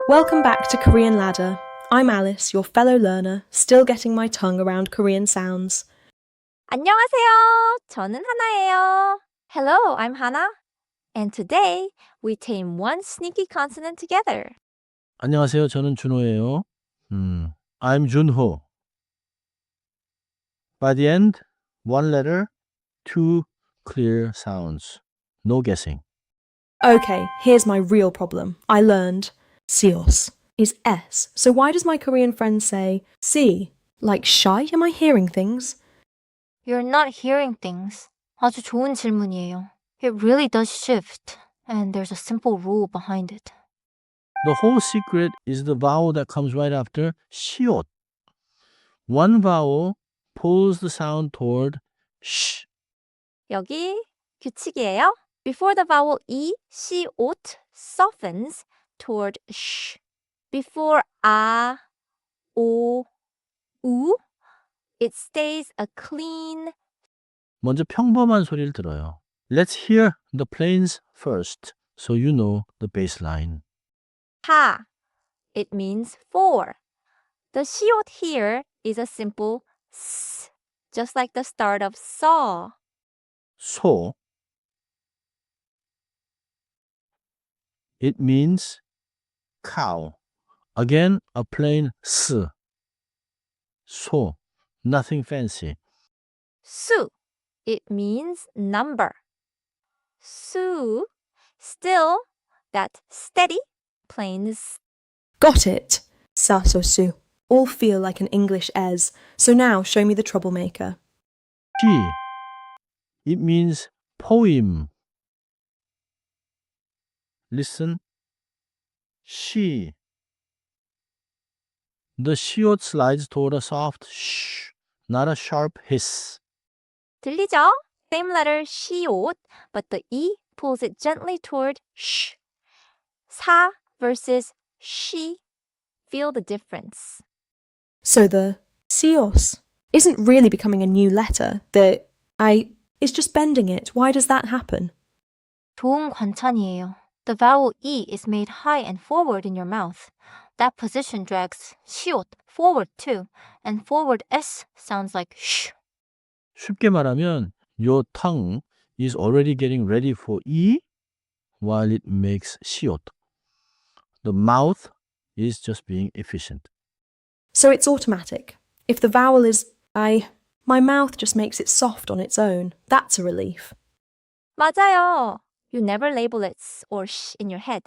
Welcome back to Korean Ladder. I'm Alice, your fellow learner, still getting my tongue around Korean sounds. 안녕하세요. 저는 하나예요. Hello, I'm Hana. And today, we tame one sneaky consonant together. 안녕하세요. 저는 준호예요. I'm Junho. By the end, one letter, two clear sounds. No guessing. Okay, here's my real problem. I learned sios is S. So why does my Korean friend say si? Like shy? Am I hearing things? You're not hearing things. 아주 좋은 질문이에요. It really does shift, and there's a simple rule behind it. The whole secret is the vowel that comes right after 시옷. One vowel pulls the sound toward sh. 여기 규칙이에요. Before the vowel E, 시, ot softens toward sh. Before a, o, u, it stays a clean. 먼저 평범한 소리를 들어요. Let's hear the plains first, so you know the baseline. 하. It means four. The 시옷 here is a simple s, just like the start of saw. 소. It means cow. Again, a plain s. 소. Nothing fancy. 수. It means number. 수. Still that steady, plain s. Got it. Sasosu. All feel like an English es. So now show me the troublemaker. 시. It means poem. Listen. 시. The 시옷 slides toward a soft sh, not a sharp hiss. 들리죠? Same letter 시옷, but the E pulls it gently toward sh. 사 versus 시. Feel the difference. So the sios isn't really becoming a new letter. The I is just bending it. Why does that happen? 좋은 관찬이에요. The vowel E is made high and forward in your mouth. That position drags 시옷 forward too, and forward S sounds like sh. 쉽게 말하면 your tongue is already getting ready for E while it makes 시옷. The mouth is just being efficient. So it's automatic. If the vowel is I, my mouth just makes it soft on its own. That's a relief. 맞아요. You never label it s or sh in your head.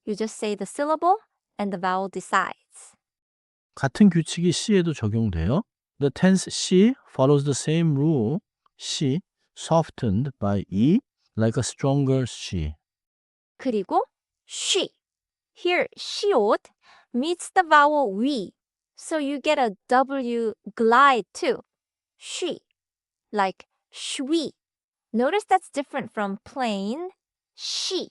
You just say the syllable and the vowel decides. 같은 규칙이 시에도 적용돼요. The tense 시 follows the same rule. 시 softened by E like a stronger 시. 그리고 쉬. Here, 시옷 meets the vowel 위. So you get a W glide too. 쉬. Like shwi. Notice that's different from plain she.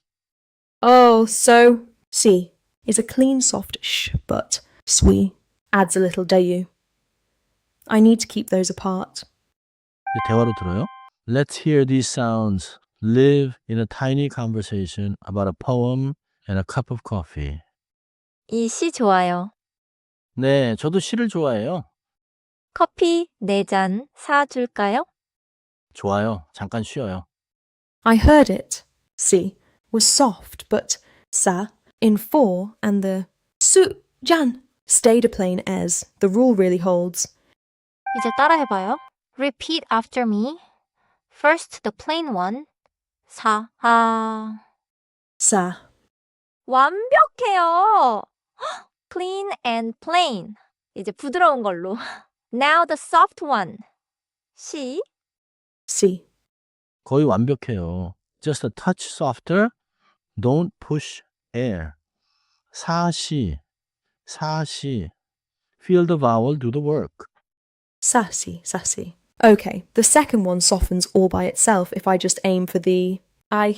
Oh, so si is a clean soft sh, but sui adds a little dayu. I need to keep those apart. 이제 대화로 들어요. Let's hear these sounds live in a tiny conversation about a poem and a cup of coffee. 이 시 좋아요. 네, 저도 시를 좋아해요. 커피 4잔 사줄까요? 좋아요. 잠깐 쉬어요. I heard it. Si was soft, but sa in four and the su jan stayed a plain es. The rule really holds. 이제 따라해봐요. Repeat after me. First the plain one. 사, 하. Sa. 완벽해요. Clean and plain. 이제 부드러운 걸로. Now the soft one. 시. Si. 거의 완벽해요. Just a touch softer. Don't push air. 사시, 사시. Feel the vowel do the work. Sassy, sassy. Okay, the second one softens all by itself if I just aim for the I.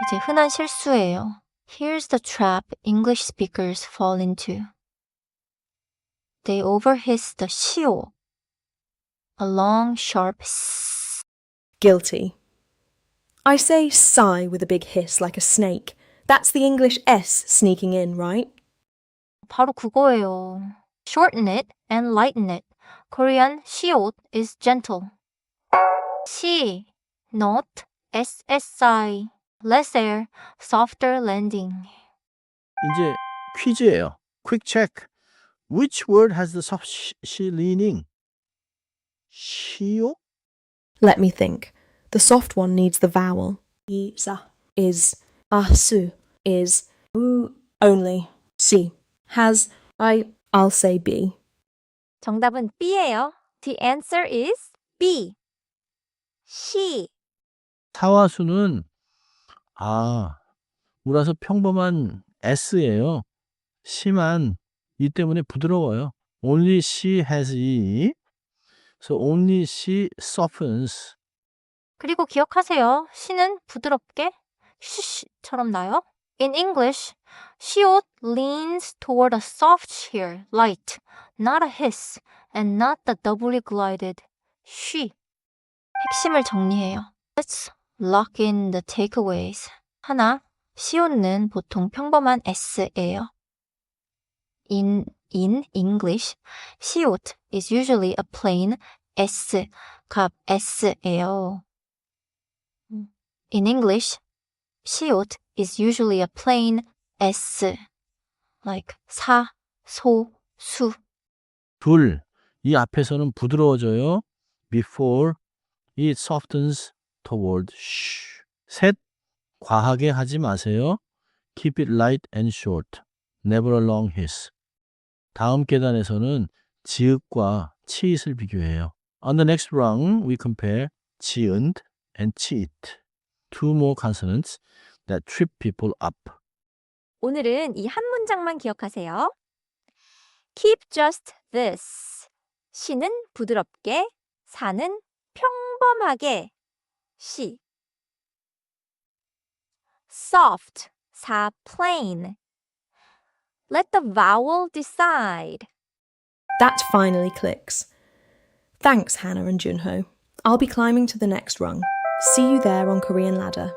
이제 흔한 실수예요. Here's the trap English speakers fall into. They overhiss the 시오. A long, sharp s. Guilty. I say sigh with a big hiss like a snake. That's the English S sneaking in, right? 바로 그거예요. Shorten it and lighten it. Korean 시옷 is gentle. 시, not, SSI, less air, softer landing. 이제 퀴즈예요. Quick check. Which word has the soft 시 leaning? 시오? Let me think. The soft one needs the vowel. Isa is asu is u only. Si has I'll say B. 정답은 B예요. The answer is B. 시. 사화수는 우라서 평범한 S예요. 시만 이 때문에 부드러워요. Only she has E. So only she softens. 그리고 기억하세요. 시는 부드럽게 쉬쉬처럼 나요. In English, 시옷 leans toward a soft sheer, light, not a hiss, and not the doubly glided she. 핵심을 정리해요. Let's lock in the takeaways. 하나, 시옷는 보통 평범한 S예요. In English, 시옷 is usually a plain S, 값 S예요. In English, 시옷 is usually a plain S, like 사, 소, 수. 둘, 이 앞에서는 부드러워져요. Before it softens toward sh. 셋, 과하게 하지 마세요. Keep it light and short. Never a long hiss. 다음 계단에서는 지읒과 치읓을 비교해요. On the next rung, we compare 지읒 and 치읓. Two more consonants that trip people up. 오늘은 이 한 문장만 기억하세요. Keep just this. 시는 부드럽게, 사는 평범하게. 시. Soft, 사 plain. Let the vowel decide. That finally clicks. Thanks, Hana and Junho. I'll be climbing to the next rung. See you there on Korean Ladder.